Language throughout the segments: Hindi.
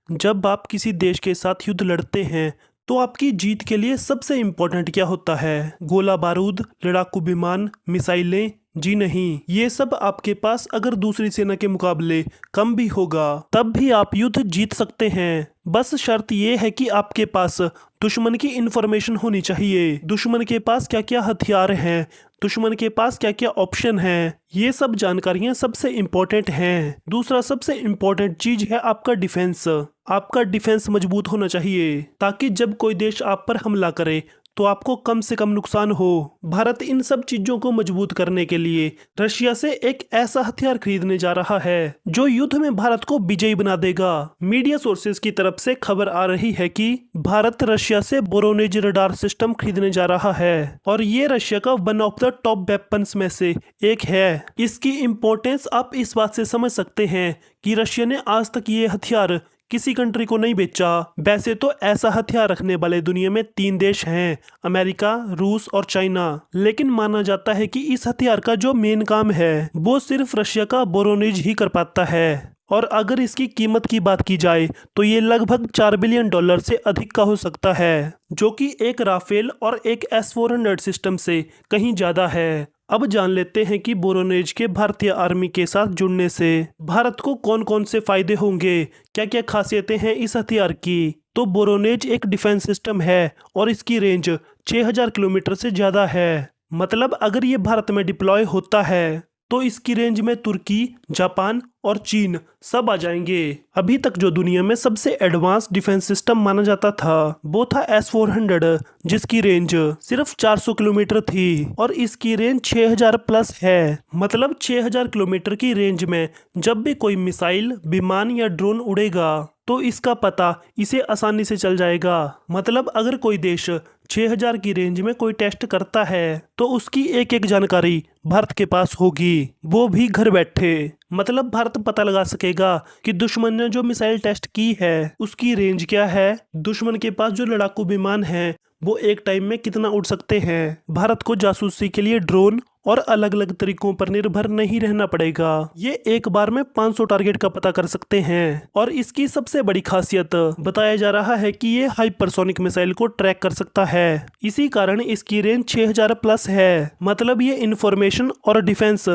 जब आप किसी देश के साथ युद्ध लड़ते हैं तो आपकी जीत के लिए सबसे इम्पोर्टेंट क्या होता है? गोला बारूद, लड़ाकू विमान, मिसाइलें? जी नहीं, ये सब आपके पास अगर दूसरी सेना के मुकाबले कम भी होगा तब भी आप युद्ध जीत सकते हैं। बस शर्त ये है कि आपके पास दुश्मन की इंफॉर्मेशन होनी चाहिए। दुश्मन के पास क्या क्या हथियार हैं, दुश्मन के पास क्या क्या ऑप्शन हैं, ये सब जानकारियां सबसे इम्पोर्टेंट हैं। दूसरा सबसे इम्पोर्टेंट चीज है आपका डिफेंस। आपका डिफेंस मजबूत होना चाहिए ताकि जब कोई देश आप पर हमला करे तो आपको कम से कम नुकसान हो। भारत इन सब चीजों को मजबूत करने के लिए रशिया से एक ऐसा हथियार खरीदने जा रहा है जो युद्ध में भारत को विजयी बना देगा। मीडिया सोर्सेज की तरफ से खबर आ रही है कि भारत रशिया से वोरोनेज रडार सिस्टम खरीदने जा रहा है और ये रशिया का one of the top weapons में से एक है। इसकी इम्पोर्टेंस आप इस बात से समझ सकते हैं कि रशिया ने आज तक ये हथियार किसी कंट्री को नहीं बेचा। वैसे तो ऐसा हथियार रखने वाले दुनिया में 3 देश हैं, अमेरिका, रूस और चाइना। लेकिन माना जाता है कि इस हथियार का जो मेन काम है वो सिर्फ रशिया का वोरोनेज ही कर पाता है। और अगर इसकी कीमत की बात की जाए तो ये लगभग $4 बिलियन से अधिक का हो सकता है, जो कि एक राफेल और एक S-400 सिस्टम से कहीं ज्यादा है। अब जान लेते हैं कि वोरोनेज के भारतीय आर्मी के साथ जुड़ने से भारत को कौन कौन से फायदे होंगे, क्या क्या खासियतें हैं इस हथियार की। तो वोरोनेज एक डिफेंस सिस्टम है और इसकी रेंज 6000 किलोमीटर से ज्यादा है। मतलब अगर ये भारत में डिप्लॉय होता है तो इसकी रेंज में तुर्की, जापान और चीन सब आ जाएंगे। अभी तक जो दुनिया में सबसे एडवांस डिफेंस सिस्टम माना जाता था वो था S-400, जिसकी रेंज सिर्फ 400 किलोमीटर थी और इसकी रेंज 6000 प्लस है। मतलब 6000 किलोमीटर की रेंज में जब भी कोई मिसाइल, विमान या ड्रोन उड़ेगा तो इसका पता इसे आसानी से चल जाएगा। मतलब अगर कोई देश 6000 की रेंज में कोई टेस्ट करता है तो उसकी एक एक जानकारी भारत के पास होगी, वो भी घर बैठे। मतलब भारत पता लगा सकेगा कि दुश्मन ने जो मिसाइल टेस्ट की है उसकी रेंज क्या है, दुश्मन के पास जो लड़ाकू विमान है वो एक टाइम में कितना उड़ सकते हैं। भारत को जासूसी के लिए ड्रोन और अलग अलग तरीकों पर निर्भर नहीं रहना पड़ेगा। ये एक बार में 500 टारगेट का पता कर सकते हैं। और इसकी सबसे बड़ी खासियत बताया जा रहा है कि ये हाइपरसोनिक मिसाइल को ट्रैक कर सकता है। इसी कारण इसकी रेंज 6000 प्लस है। मतलब ये इंफॉर्मेशन और डिफेंस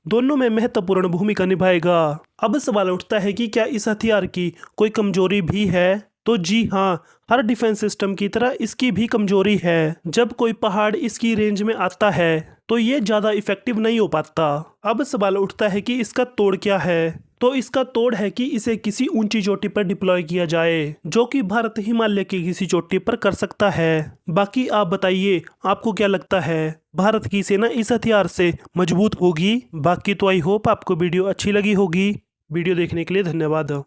दोनों में महत्वपूर्ण भूमिका निभाएगा। अब सवाल उठता है कि क्या इस हथियार की कोई कमजोरी भी है? तो जी हाँ, हर डिफेंस सिस्टम की तरह इसकी भी कमजोरी है। जब कोई पहाड़ इसकी रेंज में आता है तो ये ज्यादा इफेक्टिव नहीं हो पाता। अब सवाल उठता है कि इसका तोड़ क्या है? तो इसका तोड़ है कि इसे किसी ऊंची चोटी पर डिप्लॉय किया जाए, जो कि भारत हिमालय की किसी चोटी पर कर सकता है। बाकी आप बताइए, आपको क्या लगता है, भारत की सेना इस हथियार से मजबूत होगी? बाकी तो आई होप आपको वीडियो अच्छी लगी होगी। वीडियो देखने के लिए धन्यवाद।